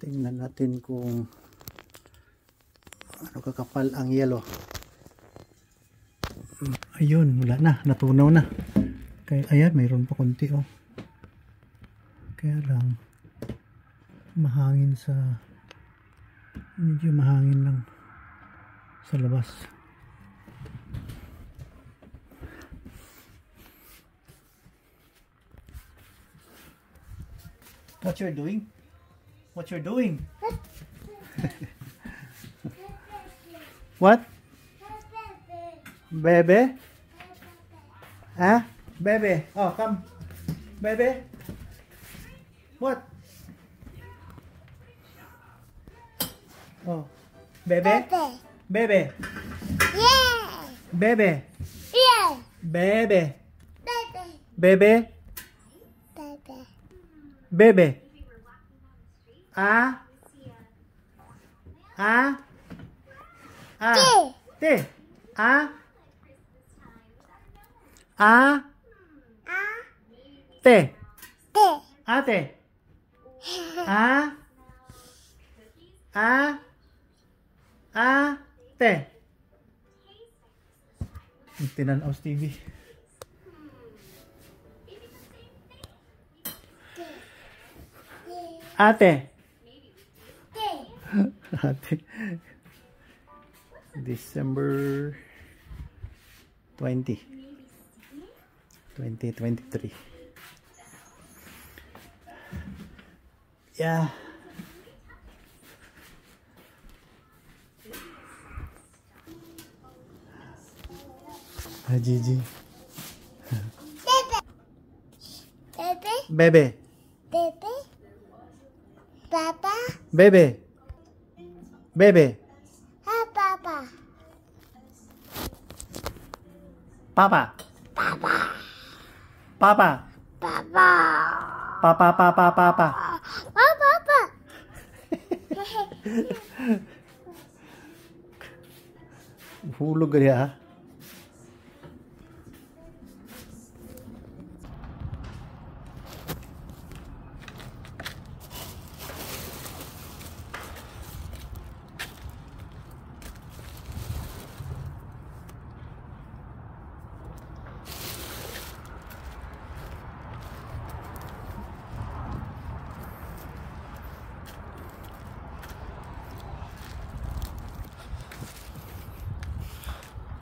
Tingnan natin kung ano kakapal ang yelo. Ayun, wala na, natunaw na. Kaya ayan, mayroon pa konti oh. Kaya lang mahangin sa medyo mahangin lang sa labas. What you're doing? What you're doing? What? Bebe? Huh? Bebe? Oh, come. Bebe? What? Oh. Bebe? Bebe? Yeah. Bebe? Yeah. Bebe? Baby. Bebe? Baby. Bebe? Ah? Ah? Ah? Te? Ah? Ah? Te? Ate? Ah? Ah? Ah? Te? Tinanaw sa TV. Ate? Ate? December 20, 2023. Yeah. Gigi. Baby. Bebe. Baby. Papa. Bebe. Bebe. Hi, Papa. Papa. Papa. Papa. Papa. Papa, papa, papa. Papa. Hulog ka ha.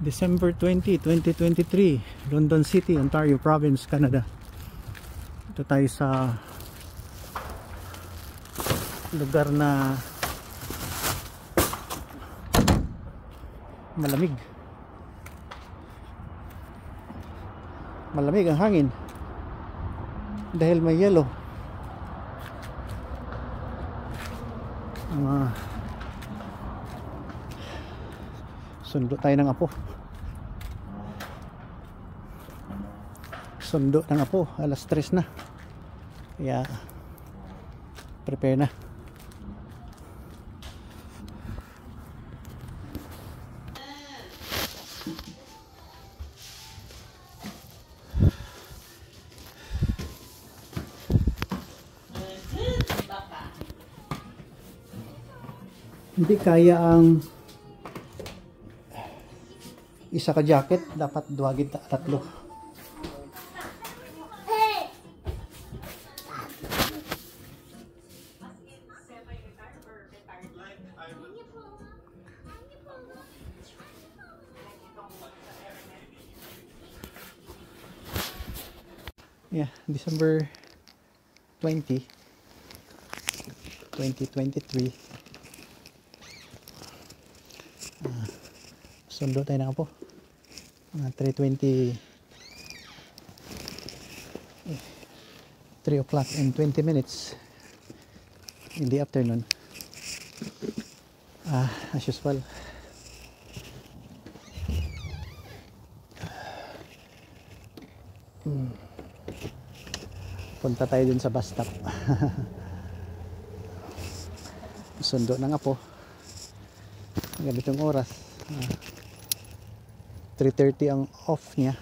December 20, 2023, London City, Ontario Province, Canada. Ito tayo sa lugar na malamig. Malamig ang hangin dahil may yelo. Sundo tayo ng apo. Sundo ng apo, alas 3 na. Kaya prepare na. Hindi kaya ang isa ka jacket, dapat duwagin tatlo. Yeah, December 20, 2023. Sundo tayo na po. 3:20, 3 o'clock and 20 minutes in the afternoon. As usual. Punta tayo dun sa bus stop. Sundo na nga po. Ganitong oras. 3:30 ang off niya.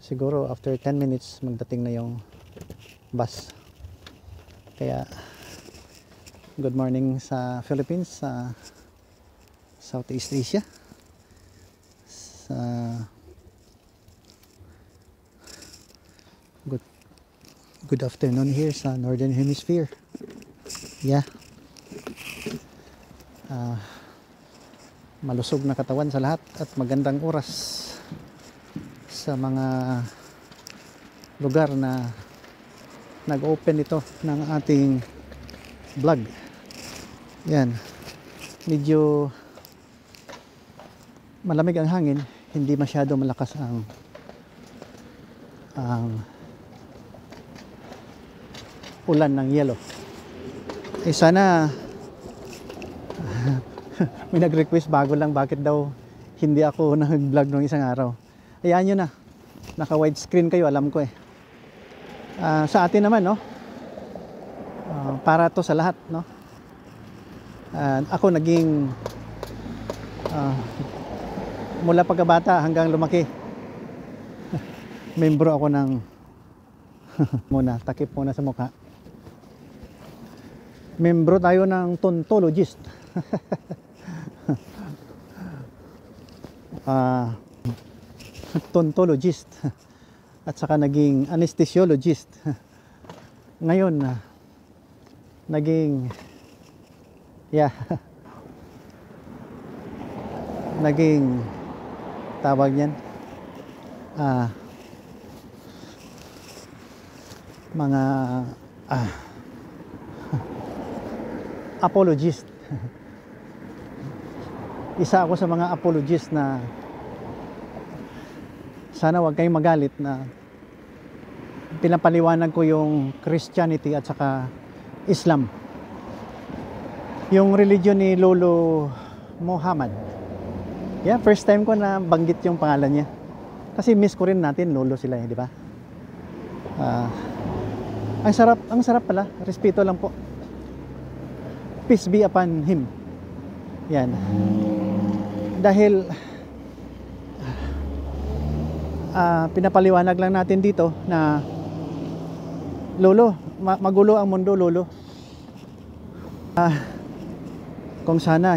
Siguro after 10 minutes magdating na yung bus. Kaya Good morning sa Philippines, sa Southeast Asia, sa good afternoon here sa Northern Hemisphere. Yeah. Malusog na katawan sa lahat at magandang oras sa mga lugar na nag-open ito ng ating vlog. Yan. Medyo malamig ang hangin, hindi masyado malakas ang ulan ng yelo. Eh sana may nag-request bago lang bakit daw hindi ako nag-vlog nung isang araw. Ayan nyo na. Naka widescreen kayo, alam ko eh. Sa atin naman, no? Para to sa lahat, no? Ako naging mula pagkabata hanggang lumaki. Membro ako ng muna, takip muna sa mukha. Membro tayo ng tontologist. Tontologist at saka naging anesthesiologist. Ngayon naging naging tawag niyan mga apologist. Isa ako sa mga apologist na sana wag kayong magalit na pinapaliwanag ko yung Christianity at saka Islam. Yung religion ni Lolo Muhammad. Yeah, first time ko na banggit yung pangalan niya. Kasi miss ko rin natin, lolo sila eh, di ba? Ang sarap pala. Respeto lang po. Peace be upon him. Yan. Dahil pinapaliwanag lang natin dito na lolo, magulo ang mundo, lolo. Kung sana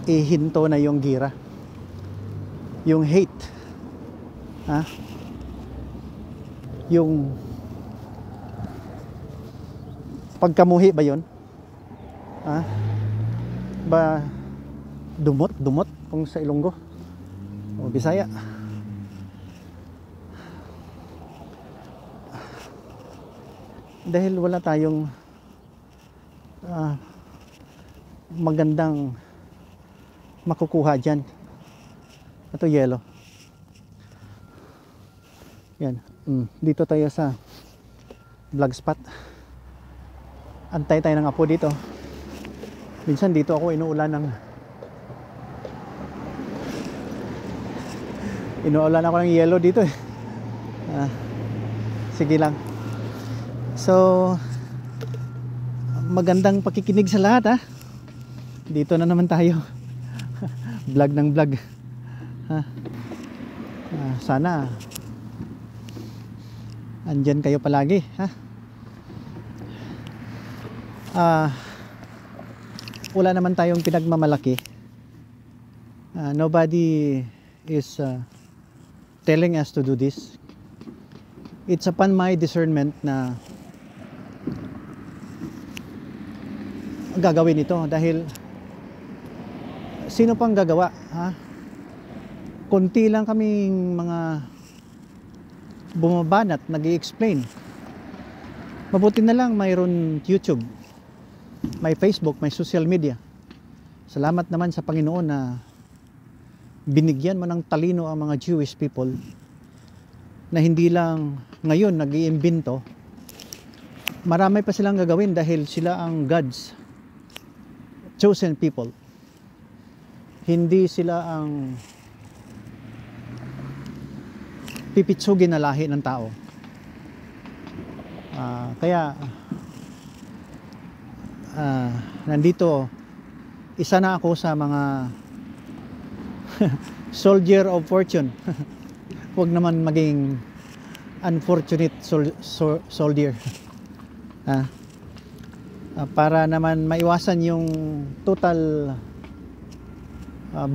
ihinto na yung gira, yung hate, yung pagkamuhi ba yun? Ba dumot kung sa Ilonggo o Bisaya. Dahil wala tayong magandang makukuha dyan. Ito yelo. Yan. Dito tayo sa vlog spot. Antay tayo ng apo dito. Minsan dito ako inuulan ako ng yelo dito eh. Sige lang. So magandang pakikinig sa lahat Dito na naman tayo. Vlog ng vlog. Sana andyan kayo palagi, wala naman tayong pinagmamalaki. Nobody is telling us to do this. It's upon my discernment na gagawin ito dahil sino pang gagawa, konti lang kaming mga bumabanat nag-i-explain. Mabuti na lang mayroon YouTube, may Facebook, may social media. Salamat naman sa Panginoon na binigyan mo ng talino ang mga Jewish people na hindi lang ngayon nag-iimbento. Marami pa silang gagawin dahil sila ang God's chosen people. Hindi sila ang pipitsugin na lahi ng tao. Kaya nandito isa na ako sa mga soldier of fortune. Huwag naman maging unfortunate soldier. para naman maiwasan yung total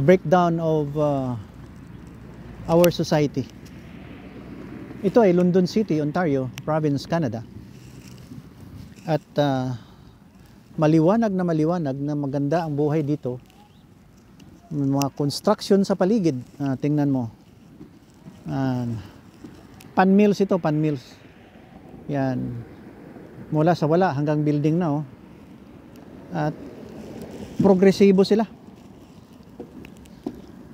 breakdown of our society. Ito ay London City, Ontario, Province, Canada. At maliwanag na maganda ang buhay dito. May mga construction sa paligid. Tingnan mo. Pan mills ito, pan mills. Yan. Mula sa wala hanggang building na, oh. At progresibo sila.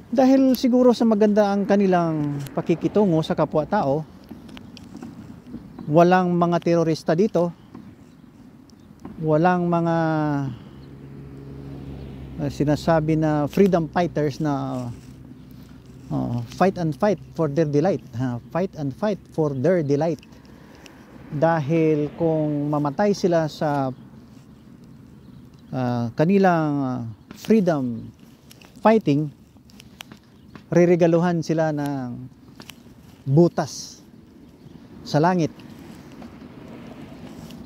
Dahil siguro sa maganda ang kanilang pakikitungo sa kapwa-tao, walang mga terorista dito, walang mga sinasabi na freedom fighters na fight and fight for their delight. Fight and fight for their delight. Dahil kung mamatay sila sa kanilang freedom fighting, riregaluhan sila ng butas sa langit,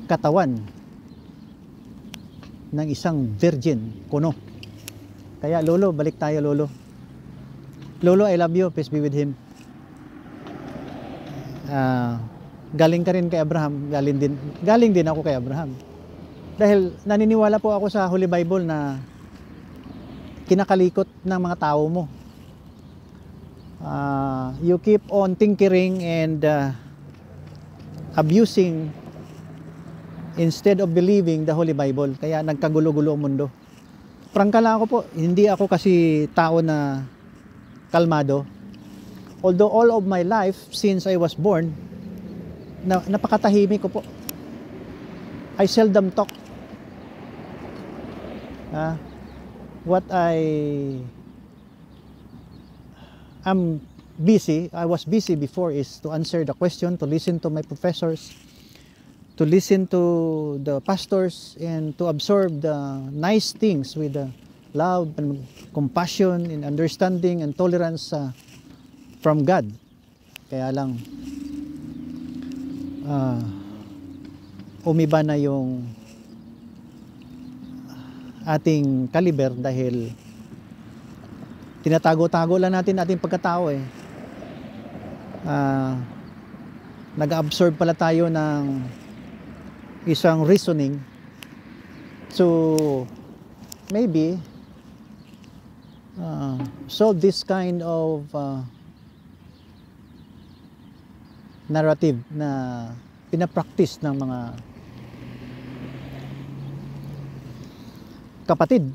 katawan ng isang virgin kuno. Kaya Lolo, balik tayo Lolo. Lolo, I love you, peace be with him. Galing ka rin kay Abraham, galing din ako kay Abraham. Dahil naniniwala po ako sa Holy Bible na kinakalikot ng mga tao mo. You keep on tinkering and abusing instead of believing the Holy Bible. Kaya nagkagulo-gulo ang mundo. Prangka lang ako po, hindi ako kasi tao na kalmado. Although all of my life since I was born, napakatahimik ko po. I seldom talk. What I was busy before is to answer the question, to listen to my professors, to listen to the pastors, and to absorb the nice things with the love and compassion and understanding and tolerance from God. Kaya lang umiba na yung ating kaliber dahil tinatago-tago lang natin ating pagkatao eh. Nag-absorb pala tayo ng isang reasoning. So maybe solve this kind of narrative na pinapractice ng mga kapatid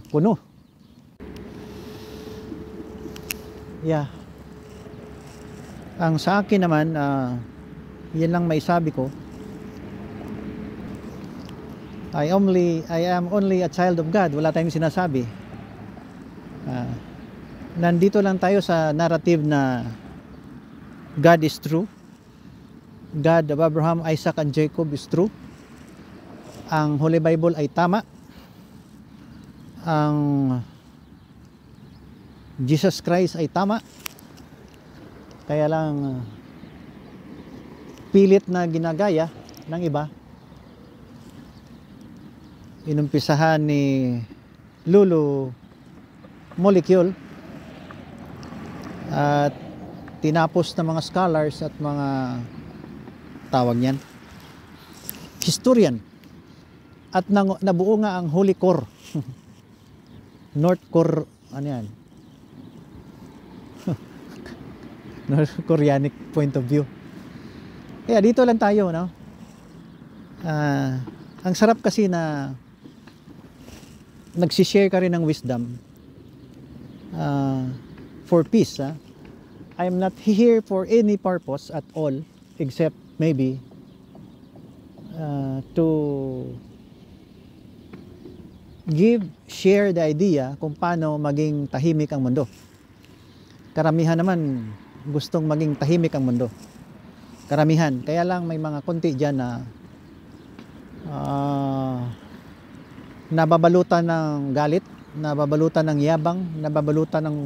kuno. Yeah. Ang sa akin naman, yan lang maisabi ko. I am only a child of God. Wala tayong sinasabi. Nandito lang tayo sa narrative na God is true. God of Abraham, Isaac, and Jacob is true. Ang Holy Bible ay tama. Ang Jesus Christ ay tama. Kaya lang pilit na ginagaya ng iba. Inumpisahan ni Lulu Molecule at tinapos ng mga scholars at mga tawag niyan historian at nabuo nga ang Holy Core North Core, ano yan? North Koreanic point of view. Kaya dito lang tayo, no? Ang sarap kasi na nagsishare ka rin ng wisdom for peace. I am not here for any purpose at all except maybe to share the idea kung paano maging tahimik ang mundo. Karamihan naman gustong maging tahimik ang mundo. Karamihan. Kaya lang may mga konti dyan na nababalutan ng galit, nababalutan ng yabang, nababalutan ng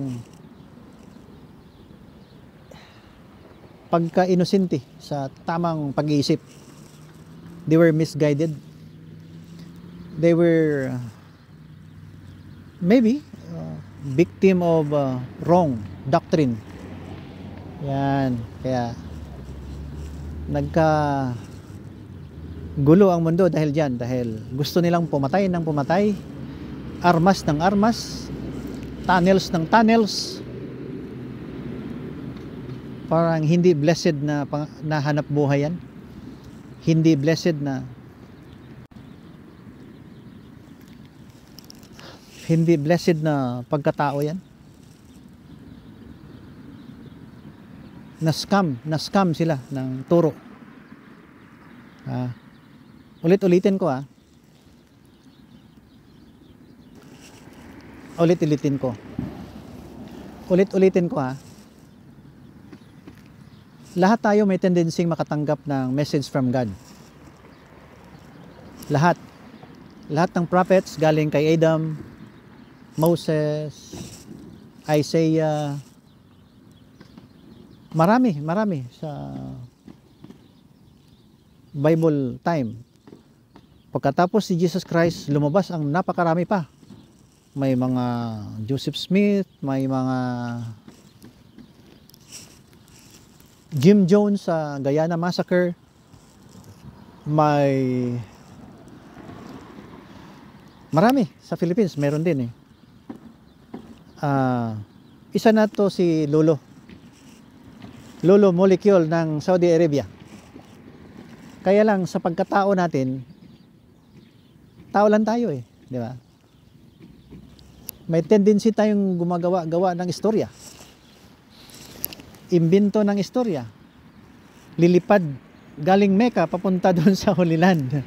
pagka-inosente sa tamang pag-iisip. They were misguided. They were maybe victim of wrong doctrine. Yan, kaya nagka gulo ang mundo dahil diyan, dahil gusto nilang pumatay ng pumatay, armas ng armas, tunnels ng tunnels. Parang hindi blessed na hanap buhay yan. Hindi blessed na pagkatao yan. Na-scam sila ng turo. Ulit-ulitin ko lahat tayo may tendencying makatanggap ng message from God. Lahat ng prophets galing kay Adam, Moses, Isaiah, marami sa Bible time. Pagkatapos si Jesus Christ, lumabas ang napakarami pa. May mga Joseph Smith, may mga Jim Jones sa Guyana Massacre, may marami sa Philippines, meron din isa na to si Lolo Molecule ng Saudi Arabia. Kaya lang sa pagkatao natin, tao lang tayo di ba? May tendency tayong gumagawa ng istorya. Imbento ng istorya. Lilipad galing Mecca papunta doon sa Holy Land.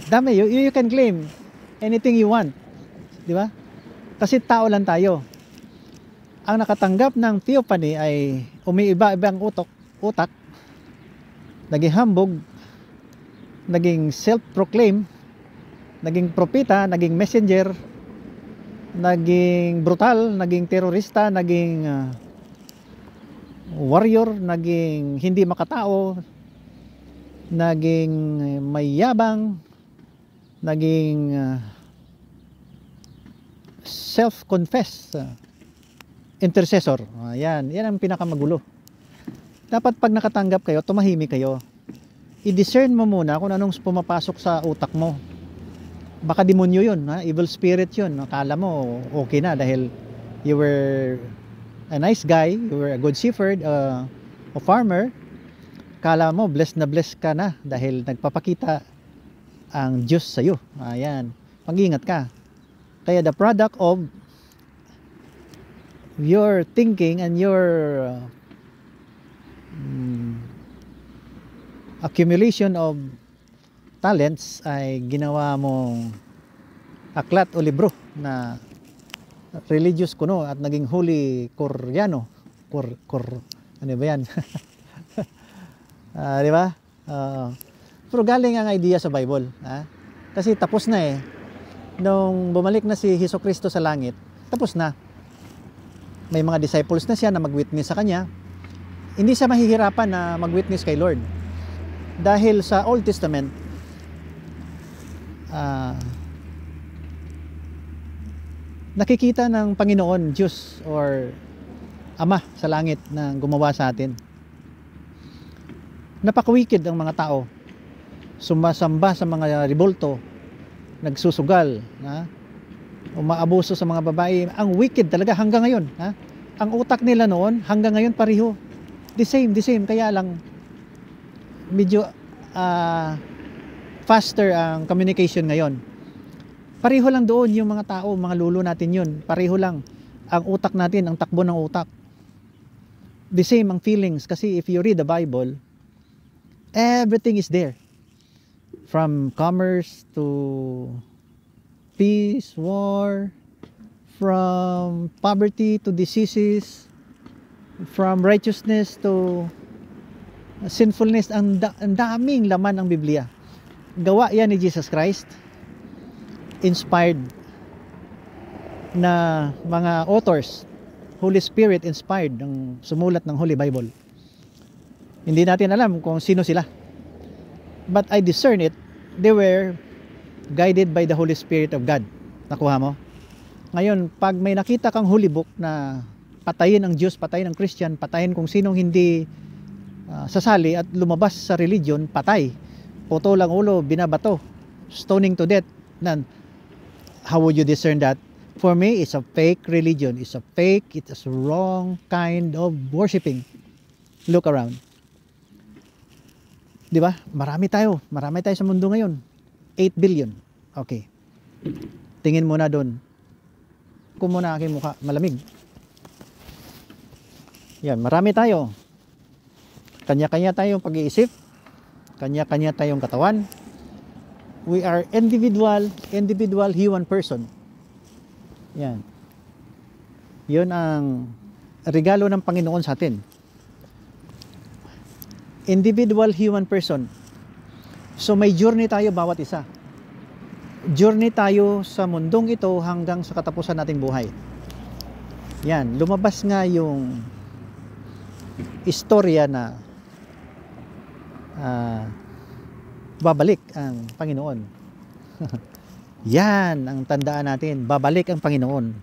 Dami, you can claim anything you want. Di ba? Kasi tao lang tayo. Ang nakatanggap ng theophany ay umiiba-ibang utak, naging hambog, naging self-proclaim, naging propeta, naging messenger, naging brutal, naging terorista, naging warrior, naging hindi makatao, naging mayabang, naging self-confessed intercessor. Yan ang pinakamagulo. Dapat pag nakatanggap kayo, tumahimik kayo. I-discern mo muna kung anong pumapasok sa utak mo. Baka demonyo yun, evil spirit yun. Akala mo okay na dahil you were a nice guy, you were a good shepherd, a farmer. Akala mo blessed na blessed ka na dahil nagpapakita ang Diyos sa iyo. Ayan, mag-ingat ka. Kaya the product of your thinking and your accumulation of talents ay ginawa mong aklat o libro na religious kuno at naging holy Koreano. Ano ba yan? Di ba? Pero galing ang idea sa Bible. Kasi tapos na nung bumalik na si Jesucristo sa langit, tapos na. May mga disciples na siya na mag-witness sa kanya. Hindi siya mahihirapan na mag-witness kay Lord. Dahil sa Old Testament, nakikita ng Panginoon, Diyos or Ama sa langit na gumawa sa atin. Napaka-wicked ang mga tao. Sumasamba sa mga rebulto, nagsusugal, umaabuso sa mga babae. Ang wicked talaga hanggang ngayon. Ang utak nila noon hanggang ngayon pareho. The same. Kaya lang medyo faster ang communication ngayon. Pareho lang doon yung mga tao, mga lulo natin yun. Pareho lang ang utak natin, ang takbo ng utak. The same ang feelings. Kasi if you read the Bible, everything is there. From commerce to peace, war, from poverty to diseases, from righteousness to sinfulness. Ang daming laman ng Biblia. Gawa yan ni Jesus Christ. Inspired na mga authors. Holy Spirit inspired ang sumulat ng Holy Bible. Hindi natin alam kung sino sila. But I discern it they were guided by the Holy Spirit of God. Nakuha mo? Ngayon, pag may nakita kang holy book na patayin ang Diyos, patayin ang Christian, patayin kung sinong hindi sasali at lumabas sa religion, patay. Puto lang ulo, binabato, stoning to death. How would you discern that? For me, it's a fake religion. It's a fake, it's a wrong kind of worshiping. Look around. Di ba? Marami tayo sa mundo ngayon. 8 billion. Okay. Tingin mo na doon. Kung muna aking mukha, malamig. Yan, marami tayo. Kanya-kanya tayong pag-iisip. Kanya-kanya tayong katawan. We are individual human person. Yan. Yun ang regalo ng Panginoon sa atin. Individual human person. So may journey tayo bawat isa. Journey tayo sa mundong ito hanggang sa katapusan nating buhay. Yan, lumabas nga yung istorya na babalik ang Panginoon. Yan ang tandaan natin, babalik ang Panginoon.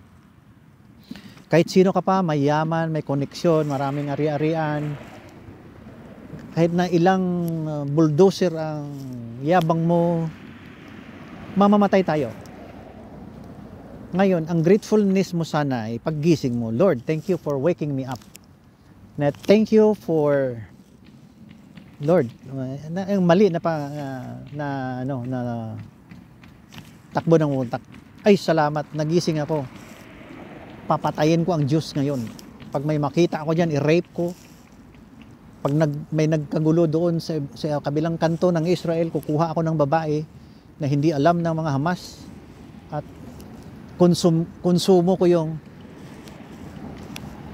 Kahit sino ka pa, may yaman, may koneksyon, maraming ari-arian, kahit na ilang bulldozer ang yabang mo, mamamatay tayo. Ngayon, ang gratefulness mo sana ay paggising mo, Lord, thank you for waking me up. Na thank you for Lord, yung mali na takbo ng utak. Ay, salamat, nagising ako. Papatayin ko ang Diyos ngayon. Pag may makita ako diyan, i-rape ko. Pag may nagkagulo doon sa kabilang kanto ng Israel, kukuha ako ng babae na hindi alam ng mga Hamas at konsumo ko yung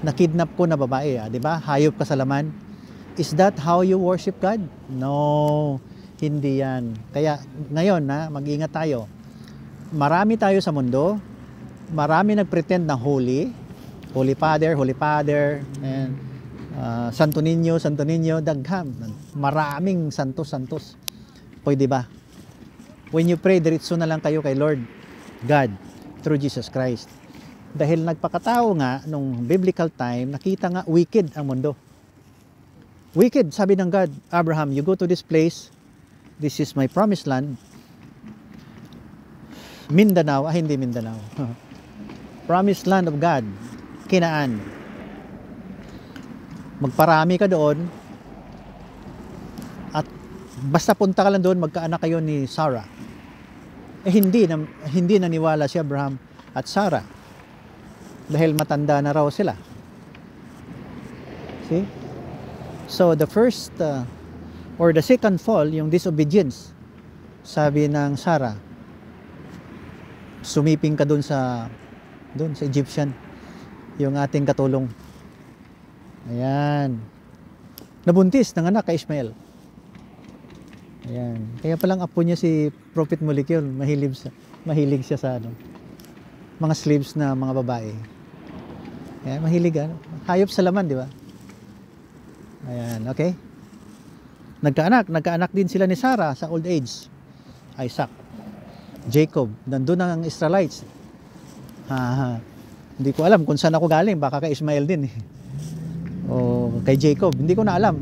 nakidnap ko na babae, di ba? Hayop ka sa laman. Is that how you worship God? No, hindi yan. Kaya ngayon, mag-ingat tayo. Marami tayo sa mundo. Marami nagpretend na holy Father, and Santo Niño, dagham. Maraming santos. Pwede ba? When you pray, diretso na lang kayo kay Lord God through Jesus Christ. Dahil nagpakatao nga nung biblical time, nakita nga wicked ang mundo. Wicked, sabi ng God, Abraham, you go to this place, this is my promised land. Mindanao, hindi Mindanao. Promised land of God, Kinaan. Magparami ka doon, at basta punta ka lang doon, magkaanak kayo ni Sarah. Hindi naniwala si Abraham at Sarah dahil matanda na raw sila. See? So the first or the second fall, yung disobedience, sabi ng Sarah, sumiping ka doon sa Egyptian, yung ating katulong. Ayan. Nabuntis ng anak kay Ishmael. Ayan. Kaya palang apo niya si Prophet Molecule, mahilig siya sa mga slaves na mga babae. Ayan, mahilig hayop sa laman, di ba? Ayan, okay? Nagkaanak din sila ni Sarah sa old age. Isaac, Jacob, nandun ang Israelites. Hindi ko alam kung saan ako galing, baka kay Ishmael din o kay Jacob, hindi ko na alam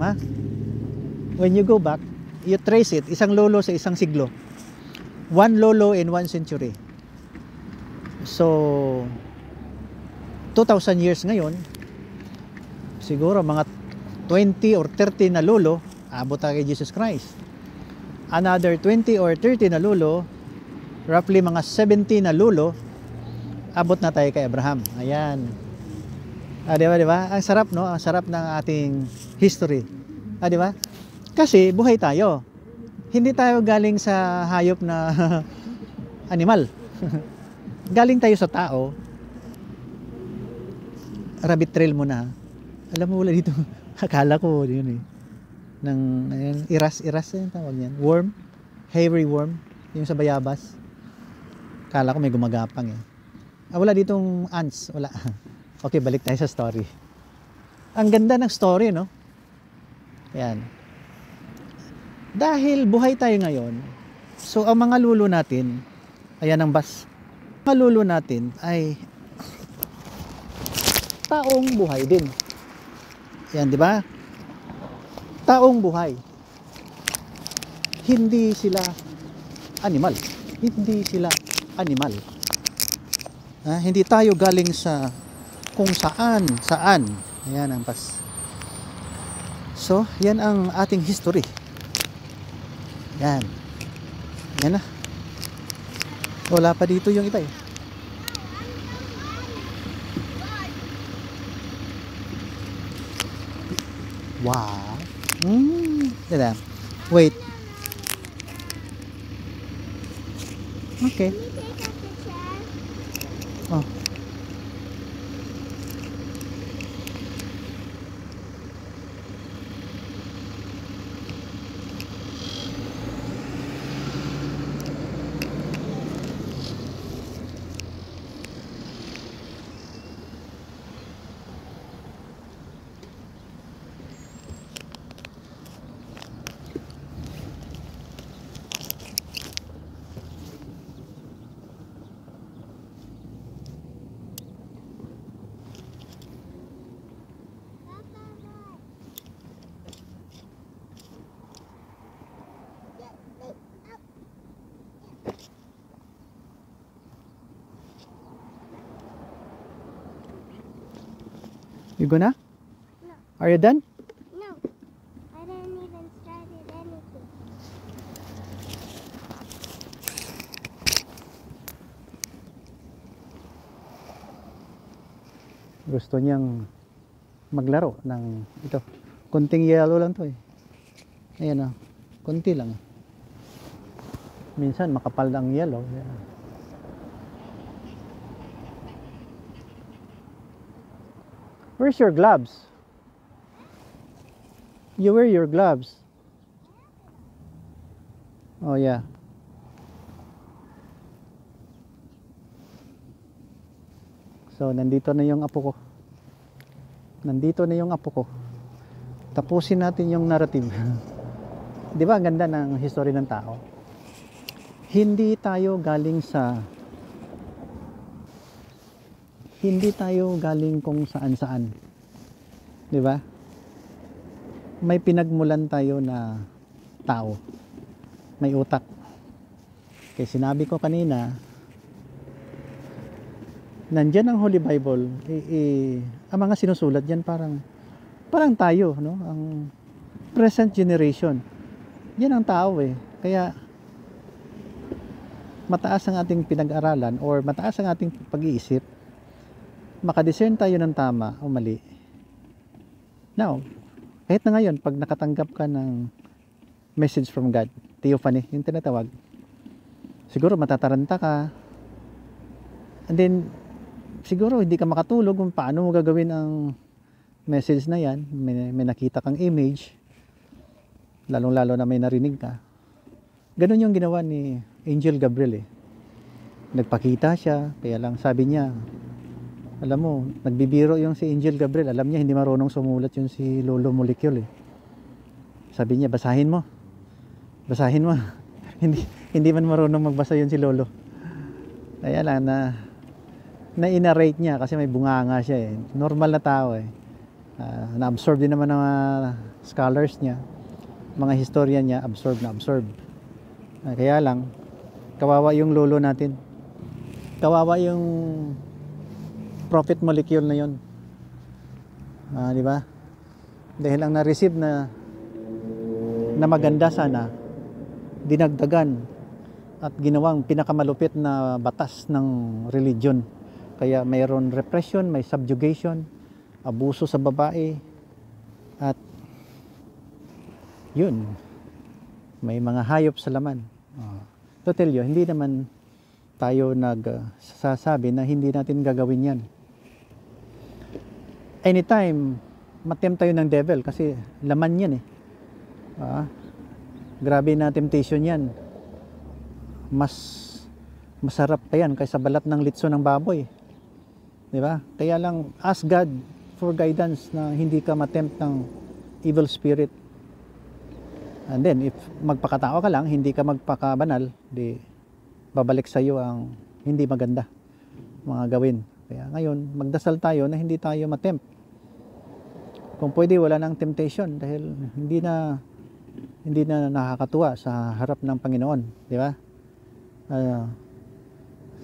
When you go back, you trace it, isang lolo sa isang siglo. One lolo in 1 century. So 2,000 years ngayon, siguro mga 20 or 30 na lolo, abot tayo kay Jesus Christ. Another 20 or 30 na lolo, roughly mga 70 na lolo, abot na tayo kay Abraham. Ayan. Di ba? Ang sarap, no? Ang sarap ng ating history. Di ba? Kasi buhay tayo. Hindi tayo galing sa hayop na animal. Galing tayo sa tao. Rabbit trail muna. Alam mo wala dito. Akala ko yun iras yung tawag niyan. Worm. Hairy worm. Yung sa bayabas. Akala ko may gumagapang wala ditong ants. Wala. Okay, balik tayo sa story. Ang ganda ng story, no? Yan. Dahil buhay tayo ngayon, So ang mga lulo natin, ayan ang bus. Mga lulo natin ay taong buhay din. Yan, di ba? Taong buhay. Hindi sila animal. Hindi sila animal. Hindi tayo galing sa kung saan. Ayan ang bus. So, yan ang ating history. Yan. Yan na. Wala pa dito yung iba eh. Wow. Diba? Wait. Okay. Oh. You gonna? No. Are you done? No. I didn't even started anything. Gusto niyang maglaro ng ito. Kunting yellow lang to eh. Ayan oh. Kunti lang. Minsan makapal ang yellow. Ayan. Where's your gloves? You wear your gloves. Oh yeah. So nandito na yung apo ko. Nandito na yung apo ko. Tapusin natin yung narrative. 'Di ba ang ganda ng history ng tao? Hindi tayo galing kung saan-saan. 'Di ba? May pinagmulan tayo na tao. May utak. Kaya sinabi ko kanina, nandiyan ang Holy Bible. Ang mga sinusulat diyan parang tayo, no? Ang present generation. Yan ang tao eh. Kaya mataas ang ating pinag-aralan or mataas ang ating pag-iisip. Makadiscern tayo ng tama o mali. Now, kahit na ngayon, pag nakatanggap ka ng message from God, theophany, yung tinatawag, siguro matataranta ka, and then, siguro hindi ka makatulog kung paano mo gagawin ang message na yan. May nakita kang image, lalong-lalo na may narinig ka. Ganun yung ginawa ni Angel Gabriel eh. Nagpakita siya, kaya lang sabi niya, alam mo, nagbibiro yung si Angel Gabriel. Alam niya, hindi marunong sumulat yung si Lolo Molecule eh. Sabi niya, basahin mo. Basahin mo. hindi man marunong magbasa yun si Lolo. Kaya lang na-inarrate niya kasi may bunganga siya eh. Normal na tao eh. Na-absorb din naman ng mga scholars niya. Mga historian niya, absorb. Kaya lang, kawawa yung Lolo natin. Kawawa yung prophet molecule na yun. Di ba? Dahil ang na-receive na maganda sana, dinagdagan at ginawang pinakamalupit na batas ng religion. Kaya mayroon repression, may subjugation, abuso sa babae, at yun, may mga hayop sa laman. To tell you, hindi naman tayo nagsasabi na hindi natin gagawin yan. Anytime matempt tayo ng devil kasi laman yan eh. Grabe na temptation yan. Mas masarap pa yan kaysa balat ng litso ng baboy. Di ba? Kaya lang ask God for guidance na hindi ka matempt ng evil spirit. And then if magpakatao ka lang, hindi ka magpakabanal, di babalik sa iyo ang hindi maganda mga gawin. Kaya ngayon, magdasal tayo na hindi tayo matempt. Kung pwede, wala nang temptation dahil hindi na nakakatuwa sa harap ng Panginoon, di ba?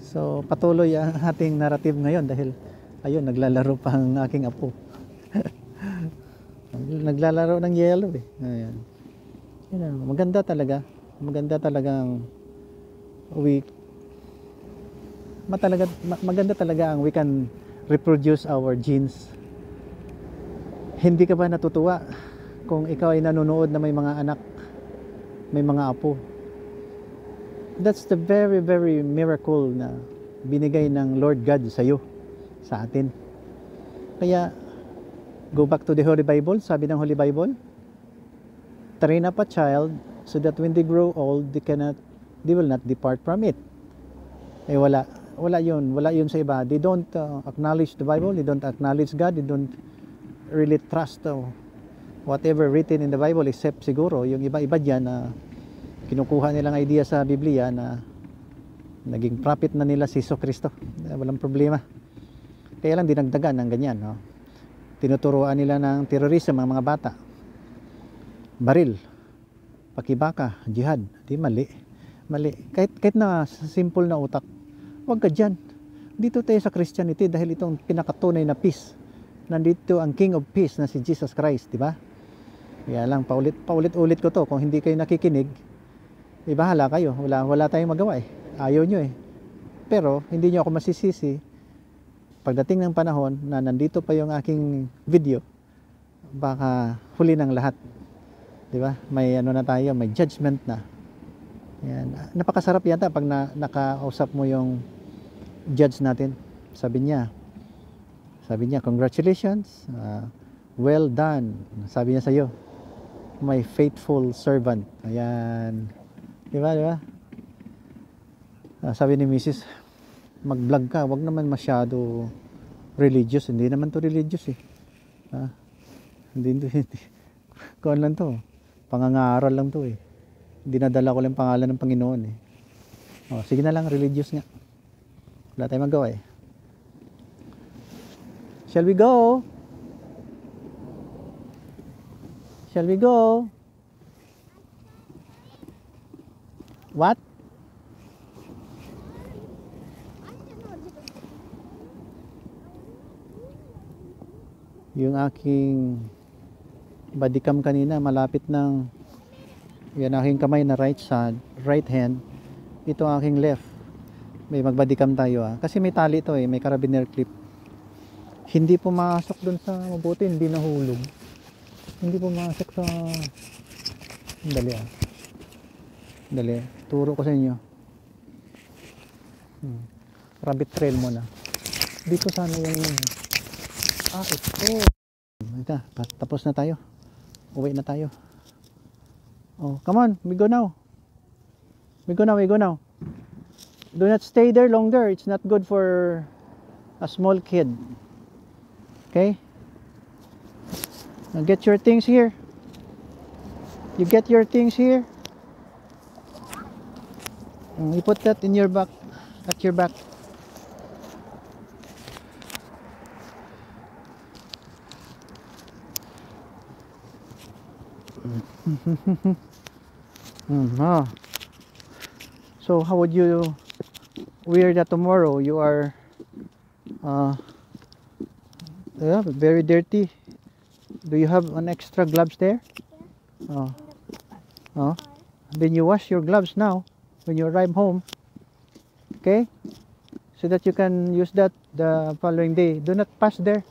So patuloy ang ating narrative ngayon dahil ayun, naglalaro pa ang aking apo. Naglalaro ng yellow eh. Ayan. Yun, maganda talaga ang maganda talaga ang we can reproduce our genes. Hindi ka ba natutuwa kung ikaw ay nanonood na may mga anak, may mga apo? That's the very, very miracle na binigay ng Lord God sa iyo, sa atin. Kaya, go back to the Holy Bible. Sabi ng Holy Bible, train up a child so that when they grow old, they will not depart from it. Eh wala yun sa iba. They don't acknowledge the Bible, they don't acknowledge God, they don't really trust whatever written in the Bible, except siguro yung iba-iba dyan na kinukuha nilang idea sa Biblia na naging prophet na nila si Jesucristo. Walang problema. Kaya lang dinagdagan ng ganyan, no? Tinuturuan nila ng terrorism ang mga bata. Baril, pakibaka, jihad. Di mali. Kahit na simple na utak, wag ka dyan. Dito tayo sa Christianity dahil itong pinakatunay na peace. Nandito ang King of Peace na si Jesus Christ, di ba? Kaya lang paulit-ulit ko to. Kung hindi kayo nakikinig, bahala kayo. Wala tayong magawa eh. Ayaw nyo eh. Pero hindi nyo ako masisisi. Pagdating ng panahon na nandito pa yung aking video, baka huli ng lahat. Di ba? May na tayo, may judgment na. Yan. Napakasarap yata pag nakausap mo yung judge natin. Sabi niya, congratulations, well done. Sabi niya sa iyo, my faithful servant. Ayan. Di ba? Sabi ni Mrs., mag-vlog ka, wag naman masyado religious. Hindi naman to religious eh. Hindi. Kuan lang to. Pangangaral lang to eh. Dinadala ko lang pangalan ng Panginoon eh. Sige na lang, religious nga. Wala tayong magawa eh. Shall we go? Shall we go? What? Yung aking bodycam kanina, malapit ng yan aking kamay na right hand. Ito aking left. May magbodycam tayo kasi may tali to eh, may carabiner clip. Hindi pumasok dun sa mabuti, hindi nahulog. Hindi pumasok sa Dali. Turo ko sa inyo. Rabbit trail muna. Dito sana yung ito. Tapos na tayo. Uwi na tayo. Come on, we go now. We go now. Do not stay there longer. It's not good for a small kid. Okay? Now get your things here. You get your things here. You put that in your back, at your back. So how would you wear that tomorrow? You are very dirty. Do you have an extra gloves there? Then you wash your gloves now when you arrive home, okay, so that you can use that the following day. Do not pass there.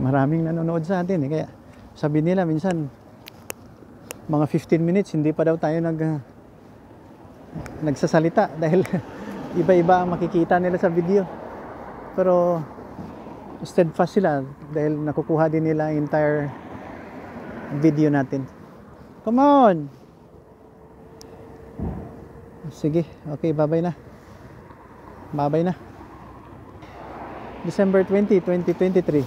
Maraming nanonood sa atin eh. Kaya sabi nila minsan mga 15 minutes hindi pa daw tayo nagsasalita dahil iba-iba ang makikita nila sa video. Pero steadfast sila dahil nakukuha din nila ang entire video natin. Come on! Sige, okay, bye-bye na. Bye-bye na. December 20, 2023.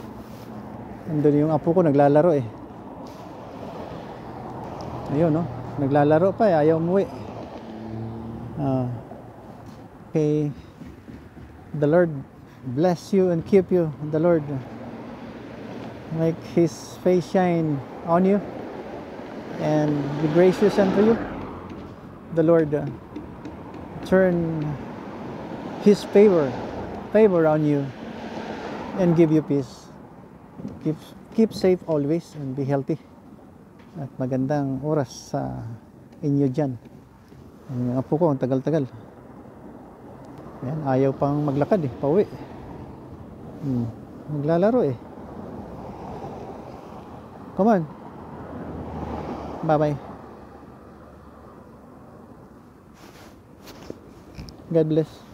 Andun yung apo ko naglalaro eh. Ayun no, naglalaro pa eh, ayaw umuwi. Okay. The Lord bless you and keep you. The Lord make His face shine on you and be gracious unto you. The Lord turn His favor on you and give you peace. Keep safe always and be healthy. At magandang oras sa inyo dyan. Ang apo ko, ang tagal-tagal. Yan, ayaw pang maglakad eh, pauwi. Naglalaro eh. Come on. Bye-bye. God bless.